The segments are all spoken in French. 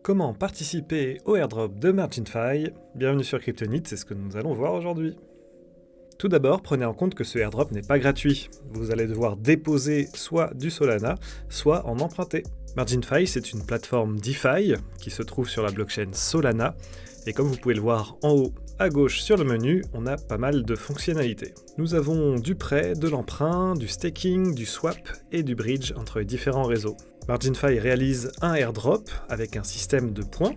Comment participer au airdrop de MarginFi? Bienvenue sur Kryptonite, c'est ce que nous allons voir aujourd'hui. Tout d'abord, prenez en compte que ce airdrop n'est pas gratuit. Vous allez devoir déposer soit du Solana, soit en emprunter. MarginFi, c'est une plateforme DeFi qui se trouve sur la blockchain Solana. Et comme vous pouvez le voir en haut à gauche sur le menu, on a pas mal de fonctionnalités. Nous avons du prêt, de l'emprunt, du staking, du swap et du bridge entre les différents réseaux. MarginFi réalise un airdrop avec un système de points.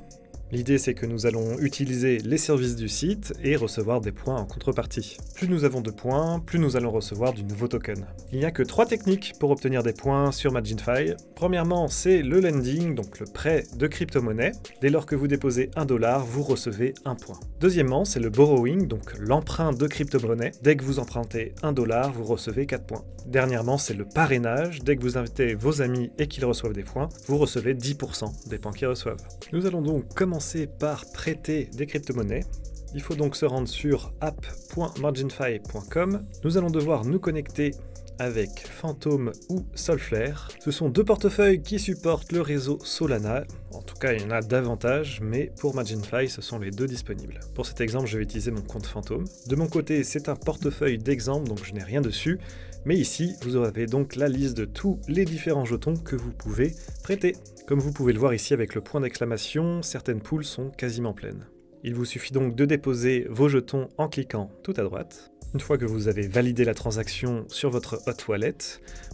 L'idée, c'est que nous allons utiliser les services du site et recevoir des points en contrepartie. Plus nous avons de points, plus nous allons recevoir du nouveau token. Il n'y a que 3 techniques pour obtenir des points sur MarginFi. Premièrement, c'est le lending, donc le prêt de crypto-monnaie. Dès lors que vous déposez $1, vous recevez 1 point. Deuxièmement, c'est le borrowing, donc l'emprunt de crypto-monnaie. Dès que vous empruntez $1, vous recevez 4 points. Dernièrement, c'est le parrainage. Dès que vous invitez vos amis et qu'ils reçoivent des points, vous recevez 10% des points qu'ils reçoivent. Nous allons donc commencer par prêter des crypto-monnaies. Il faut donc se rendre sur app.marginfi.com. Nous allons devoir nous connecter avec Phantom ou Solflare. Ce sont deux portefeuilles qui supportent le réseau Solana. En tout cas, il y en a davantage, mais pour MarginFi, ce sont les deux disponibles. Pour cet exemple, je vais utiliser mon compte Phantom. De mon côté, c'est un portefeuille d'exemple, donc je n'ai rien dessus. Mais ici, vous avez donc la liste de tous les différents jetons que vous pouvez prêter. Comme vous pouvez le voir ici avec le point d'exclamation, certaines pools sont quasiment pleines. Il vous suffit donc de déposer vos jetons en cliquant tout à droite. Une fois que vous avez validé la transaction sur votre hot wallet,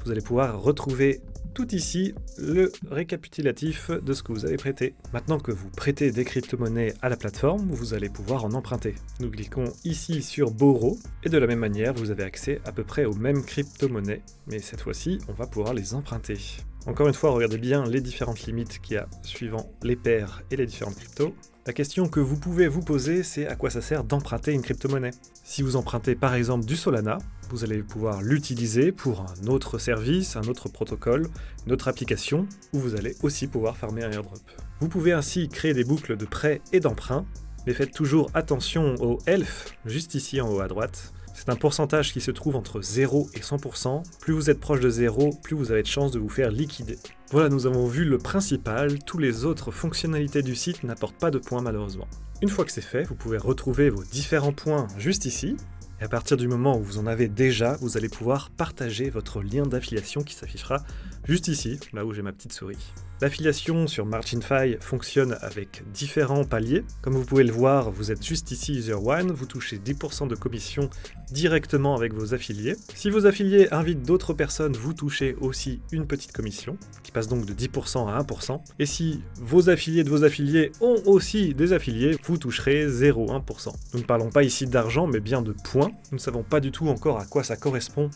vous allez pouvoir retrouver tout ici le récapitulatif de ce que vous avez prêté. Maintenant que vous prêtez des crypto-monnaies à la plateforme, vous allez pouvoir en emprunter. Nous cliquons ici sur Borrow et de la même manière, vous avez accès à peu près aux mêmes crypto-monnaies, mais cette fois-ci, on va pouvoir les emprunter. Encore une fois, regardez bien les différentes limites qu'il y a suivant les paires et les différentes cryptos. La question que vous pouvez vous poser, c'est à quoi ça sert d'emprunter une crypto-monnaie. Si vous empruntez par exemple du Solana, vous allez pouvoir l'utiliser pour un autre service, un autre protocole, une autre application, où vous allez aussi pouvoir farmer un airdrop. Vous pouvez ainsi créer des boucles de prêt et d'emprunt, mais faites toujours attention au ELF, juste ici en haut à droite. C'est un pourcentage qui se trouve entre 0 et 100%. Plus vous êtes proche de 0, plus vous avez de chances de vous faire liquider. Voilà, nous avons vu le principal. Tous les autres fonctionnalités du site n'apportent pas de points malheureusement. Une fois que c'est fait, vous pouvez retrouver vos différents points juste ici. Et à partir du moment où vous en avez déjà, vous allez pouvoir partager votre lien d'affiliation qui s'affichera juste ici, là où j'ai ma petite souris. L'affiliation sur MarginFi fonctionne avec différents paliers. Comme vous pouvez le voir, vous êtes juste ici User One, vous touchez 10% de commission directement avec vos affiliés. Si vos affiliés invitent d'autres personnes, vous touchez aussi une petite commission, qui passe donc de 10% à 1%. Et si vos affiliés de vos affiliés ont aussi des affiliés, vous toucherez 0,1%. Nous ne parlons pas ici d'argent, mais bien de points. Nous ne savons pas du tout encore à quoi ça correspond.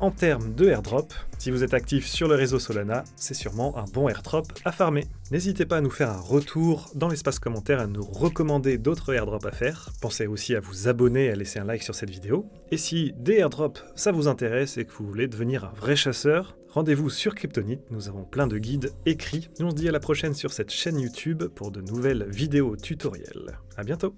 En termes de airdrop, si vous êtes actif sur le réseau Solana, c'est sûrement un bon airdrop à farmer. N'hésitez pas à nous faire un retour dans l'espace commentaire, à nous recommander d'autres airdrops à faire. Pensez aussi à vous abonner et à laisser un like sur cette vidéo. Et si des airdrops ça vous intéresse et que vous voulez devenir un vrai chasseur, rendez-vous sur Kryptonite, nous avons plein de guides écrits. Et on se dit à la prochaine sur cette chaîne YouTube pour de nouvelles vidéos tutoriels. À bientôt!